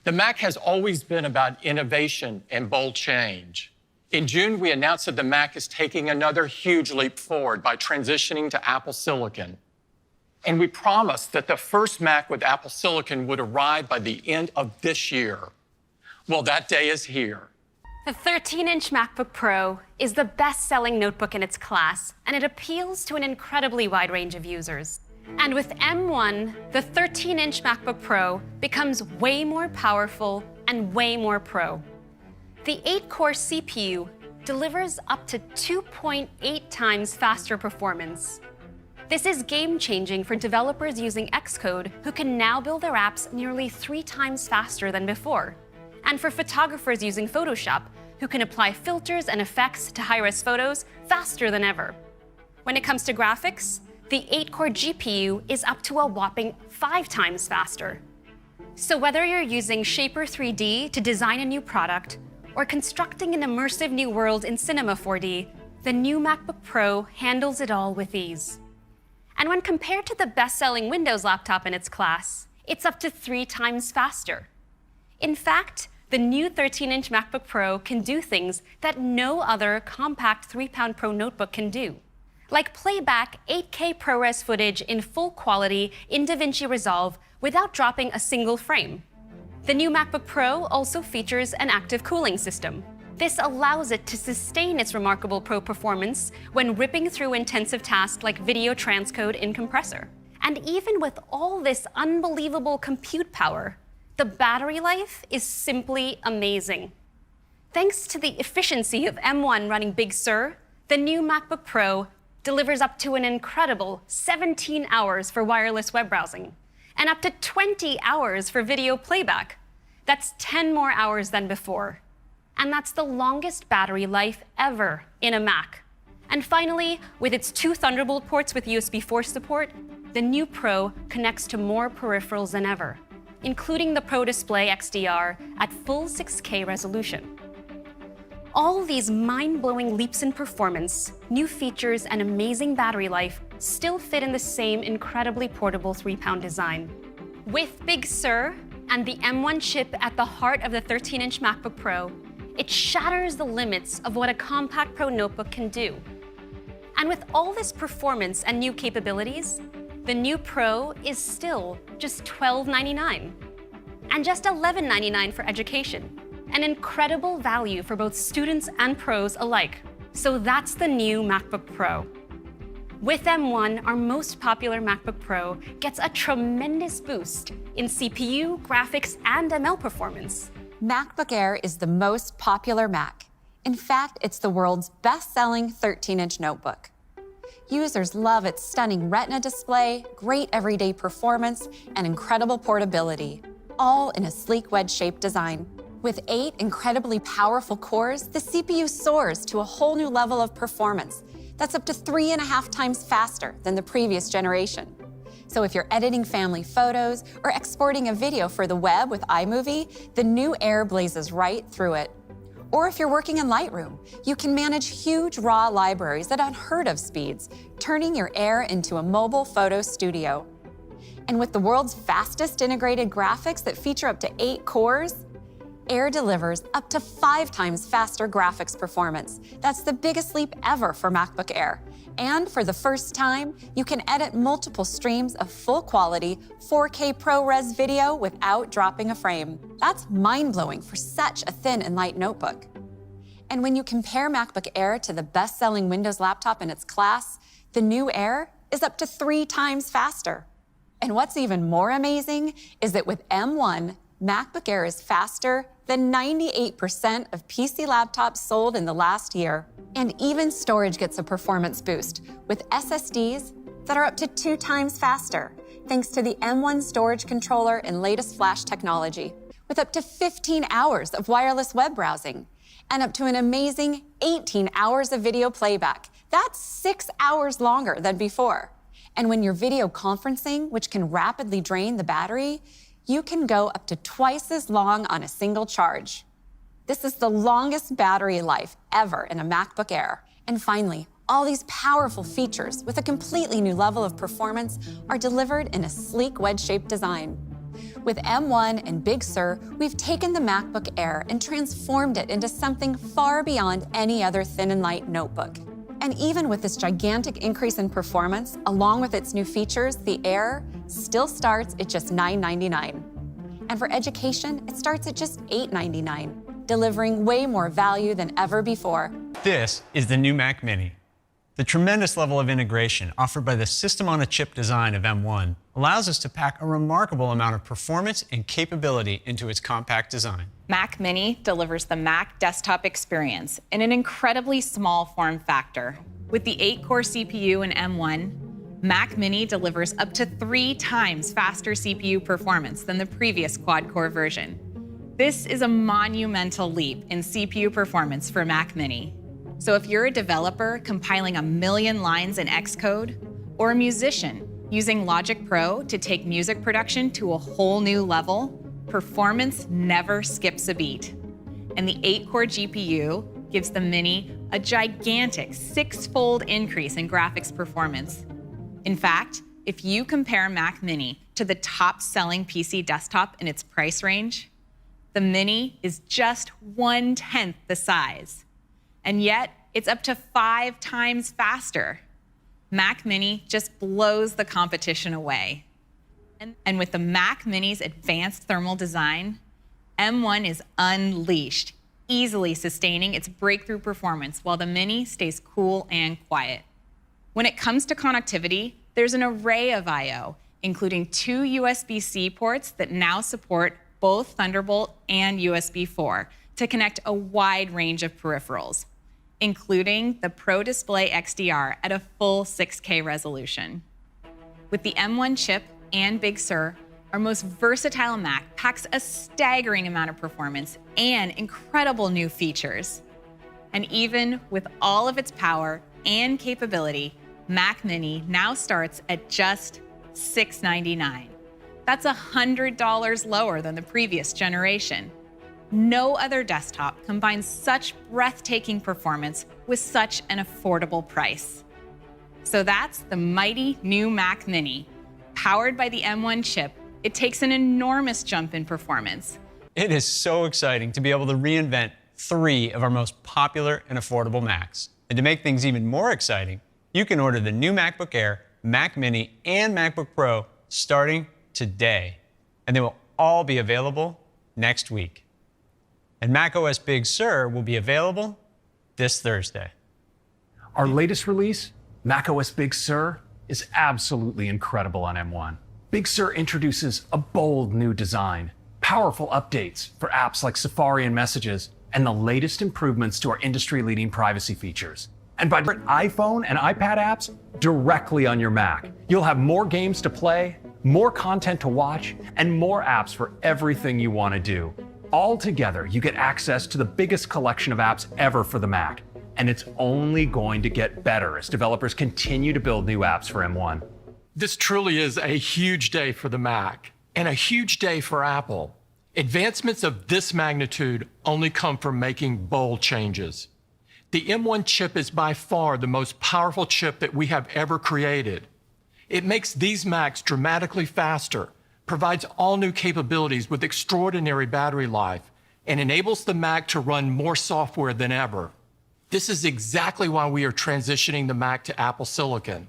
The Mac has always been about innovation and bold change. In June, we announced that the Mac is taking another huge leap forward by transitioning to Apple Silicon. And we promised that the first Mac with Apple Silicon would arrive by the end of this year. Well, that day is here. The 13-inch MacBook Pro is the best-selling notebook in its class, and it appeals to an incredibly wide range of users. And with M1, the 13-inch MacBook Pro becomes way more powerful and way more pro. The 8-core CPU delivers up to 2.8 times faster performance. This is game-changing for developers using Xcode who can now build their apps nearly 3 times faster than before. And for photographers using Photoshop, who can apply filters and effects to high-res photos faster than ever. When it comes to graphics, the 8-core GPU is up to a whopping 5 times faster. So whether you're using Shaper 3D to design a new product, or constructing an immersive new world in Cinema 4D, the new MacBook Pro handles it all with ease. And when compared to the best-selling Windows laptop in its class, it's up to 3 times faster. In fact, the new 13-inch MacBook Pro can do things that no other compact 3-pound Pro notebook can do, like playback 8K ProRes footage in full quality in DaVinci Resolve without dropping a single frame. The new MacBook Pro also features an active cooling system. This allows it to sustain its remarkable pro performance when ripping through intensive tasks like video transcode in Compressor. And even with all this unbelievable compute power, the battery life is simply amazing. Thanks to the efficiency of M1 running Big Sur, the new MacBook Pro delivers up to an incredible 17 hours for wireless web browsing and up to 20 hours for video playback. That's 10 more hours than before. And that's the longest battery life ever in a Mac. And finally, with its 2 Thunderbolt ports with USB 4 support, the new Pro connects to more peripherals than ever, including the Pro Display XDR at full 6K resolution. All these mind-blowing leaps in performance, new features, and amazing battery life still fit in the same incredibly portable 3-pound design. With Big Sur and the M1 chip at the heart of the 13-inch MacBook Pro, it shatters the limits of what a compact Pro notebook can do. And with all this performance and new capabilities, the new Pro is still just $1299 and just $1199 for education. An incredible value for both students and pros alike. So that's the new MacBook Pro. With M1, our most popular MacBook Pro gets a tremendous boost in CPU, graphics, and ML performance. MacBook Air is the most popular Mac. In fact, it's the world's best-selling 13-inch notebook. Users love its stunning Retina display, great everyday performance, and incredible portability, all in a sleek wedge-shaped design. With 8 incredibly powerful cores, the CPU soars to a whole new level of performance that's up to 3.5 times faster than the previous generation. So if you're editing family photos or exporting a video for the web with iMovie, the new Air blazes right through it. Or if you're working in Lightroom, you can manage huge raw libraries at unheard-of speeds, turning your Air into a mobile photo studio. And with the world's fastest integrated graphics that feature up to 8 cores, Air delivers up to 5 times faster graphics performance. That's the biggest leap ever for MacBook Air. And for the first time, you can edit multiple streams of full-quality 4K ProRes video without dropping a frame. That's mind-blowing for such a thin and light notebook. And when you compare MacBook Air to the best-selling Windows laptop in its class, the new Air is up to 3 times faster. And what's even more amazing is that with M1, MacBook Air is faster than 98% of PC laptops sold in the last year. And even storage gets a performance boost with SSDs that are up to 2 times faster, thanks to the M1 storage controller and latest flash technology, with up to 15 hours of wireless web browsing and up to an amazing 18 hours of video playback. That's 6 hours longer than before. And when you're video conferencing, which can rapidly drain the battery, you can go up to twice as long on a single charge. This is the longest battery life ever in a MacBook Air. And finally, all these powerful features with a completely new level of performance are delivered in a sleek wedge-shaped design. With M1 and Big Sur, we've taken the MacBook Air and transformed it into something far beyond any other thin and light notebook. And even with this gigantic increase in performance, along with its new features, the Air still starts at just $999. And for education, it starts at just $899, delivering way more value than ever before. This is the new Mac Mini. The tremendous level of integration offered by the system-on-a-chip design of M1 allows us to pack a remarkable amount of performance and capability into its compact design. Mac Mini delivers the Mac desktop experience in an incredibly small form factor. With the 8-core CPU in M1, Mac Mini delivers up to 3 times faster CPU performance than the previous quad-core version. This is a monumental leap in CPU performance for Mac Mini. So if you're a developer compiling 1 million lines in Xcode, or a musician using Logic Pro to take music production to a whole new level, performance never skips a beat. And the 8-core GPU gives the Mini a gigantic 6-fold increase in graphics performance. In fact, if you compare Mac Mini to the top-selling PC desktop in its price range, the Mini is just 1/10 the size. And yet, it's up to 5 times faster. Mac Mini just blows the competition away. And with the Mac Mini's advanced thermal design, M1 is unleashed, easily sustaining its breakthrough performance while the Mini stays cool and quiet. When it comes to connectivity, there's an array of I/O, including 2 USB-C ports that now support both Thunderbolt and USB 4 to connect a wide range of peripherals, including the Pro Display XDR at a full 6K resolution. With the M1 chip and Big Sur, our most versatile Mac packs a staggering amount of performance and incredible new features. And even with all of its power and capability, Mac Mini now starts at just $699. That's $100 lower than the previous generation. No other desktop combines such breathtaking performance with such an affordable price. So that's the mighty new Mac Mini. Powered by the M1 chip, it takes an enormous jump in performance. It is so exciting to be able to reinvent 3 of our most popular and affordable Macs. And to make things even more exciting, you can order the new MacBook Air, Mac Mini, and MacBook Pro starting today. And they will all be available next week. And macOS Big Sur will be available this Thursday. Our latest release, macOS Big Sur, is absolutely incredible on M1. Big Sur introduces a bold new design, powerful updates for apps like Safari and Messages, and the latest improvements to our industry-leading privacy features. And by different iPhone and iPad apps directly on your Mac, you'll have more games to play, more content to watch, and more apps for everything you want to do. All together, you get access to the biggest collection of apps ever for the Mac. And it's only going to get better as developers continue to build new apps for M1. This truly is a huge day for the Mac and a huge day for Apple. Advancements of this magnitude only come from making bold changes. The M1 chip is by far the most powerful chip that we have ever created. It makes these Macs dramatically faster, provides all new capabilities with extraordinary battery life, and enables the Mac to run more software than ever. This is exactly why we are transitioning the Mac to Apple Silicon.